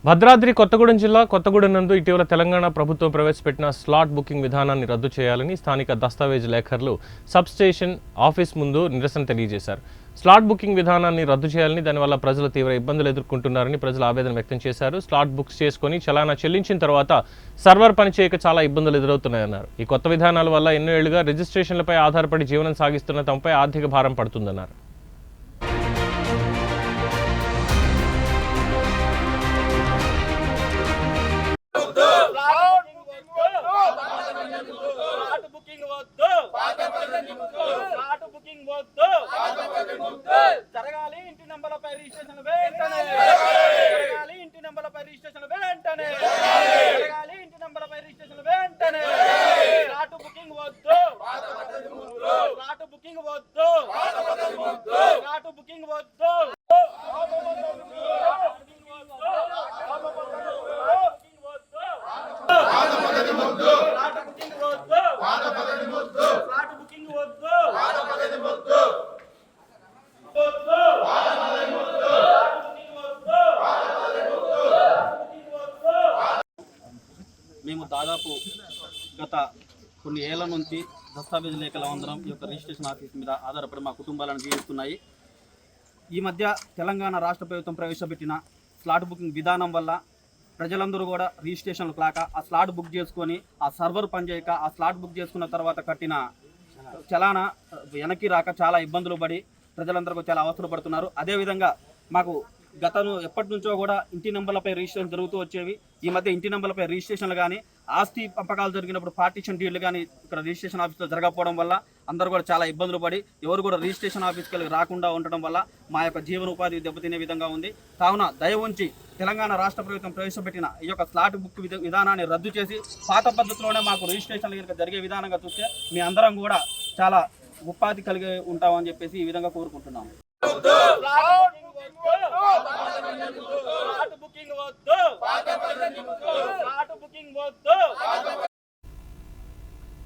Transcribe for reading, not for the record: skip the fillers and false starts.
భద్రాద్రి కొత్తగూడెం జిల్లా కొత్తగూడెం నందు ఇటీవల తెలంగాణ ప్రభుత్వం ప్రవేశపెట్టిన స్లాట్ బుకింగ్ విధానాన్ని రద్దు చేయాలని స్థానిక దస్తావేజ్ లేఖర్లు సబ్ స్టేషన్ ఆఫీస్ ముందు నిరసన తెలియజేశారు. స్లాట్ బుకింగ్ విధానాన్ని రద్దు చేయాలని, దానివల్ల ప్రజలు తీవ్ర ఇబ్బందులు ఎదుర్కొంటున్నారని ప్రజలు ఆవేదన వ్యక్తం చేశారు. స్లాట్ బుక్స్ చేసుకుని చలానా చెల్లించిన తర్వాత సర్వర్ పనిచేయక చాలా ఇబ్బందులు ఎదురవుతున్నాయన్నారు. ఈ కొత్త విధానాల వల్ల ఎన్నో ఏళ్లుగా రిజిస్ట్రేషన్లపై ఆధారపడి జీవనం సాగిస్తున్న తమపై ఆర్థిక భారం పడుతుందన్నారు. జరగాలి ఇంటి నంబర్లపై రిజిస్ట్రేషన్ వెంటనే, జరగాలి ఇంటి నంబర్లపై రిజిస్ట్రేషన్ వెంటనే, జరగాలి ఇంటి నంబర్లపై రిజిస్ట్రేషన్ వెంటనే. ఫ్లాట్ బుకింగ్ వద్దు, ఫ్లాట్ బుకింగ్ వద్దు, ఫ్లాట్ బుకింగ్ వద్దు. మేము దాదాపు గత కొన్ని ఏళ్ల నుంచి దస్తావేజ్ లేఖల అందరం ఈ యొక్క రిజిస్ట్రేషన్ ఆఫీస్ మీద ఆధారపడి మా కుటుంబాలను జీవిస్తున్నాయి. ఈ మధ్య తెలంగాణ రాష్ట్ర ప్రభుత్వం ప్రవేశపెట్టిన స్లాట్ బుకింగ్ విధానం వల్ల ప్రజలందరూ కూడా రిజిస్ట్రేషన్లు కాక ఆ స్లాట్ బుక్ చేసుకొని ఆ సర్వర్ పనిచేయక ఆ స్లాట్ బుక్ చేసుకున్న తర్వాత కట్టిన చలానా వెనక్కి రాక చాలా ఇబ్బందులు పడి ప్రజలందరూ చాలా అవసరం పడుతున్నారు. అదేవిధంగా మాకు గతంలో ఎప్పటి నుంచో కూడా ఇంటి నెంబర్లపై రిజిస్ట్రేషన్ జరుగుతూ వచ్చేవి. ఈ మధ్య ఇంటి నెంబర్లపై రిజిస్ట్రేషన్లు కానీ ఆస్తి పంపకాలు జరిగినప్పుడు పార్టీషన్ డీళ్లు కానీ ఇక్కడ రిజిస్ట్రేషన్ ఆఫీస్లో జరగకపోవడం వల్ల అందరూ కూడా చాలా ఇబ్బందులు పడి ఎవరు కూడా రిజిస్ట్రేషన్ ఆఫీస్కి రాకుండా ఉండడం వల్ల మా యొక్క జీవనోపాధి దెబ్బతినే విధంగా ఉంది. కావున దయ ఉంచి తెలంగాణ రాష్ట్ర ప్రభుత్వం ప్రవేశపెట్టిన ఈ యొక్క స్లాట్ బుక్ విధానాన్ని రద్దు చేసి పాత పద్ధతిలోనే మాకు రిజిస్ట్రేషన్లు కనుక జరిగే విధానంగా చూస్తే మీ అందరం కూడా చాలా ఉపాధి కలిగి ఉంటామని చెప్పేసి ఈ విధంగా కోరుకుంటున్నాము. బుకింగ్ వద్దు, బుకింగ్ వద్దు.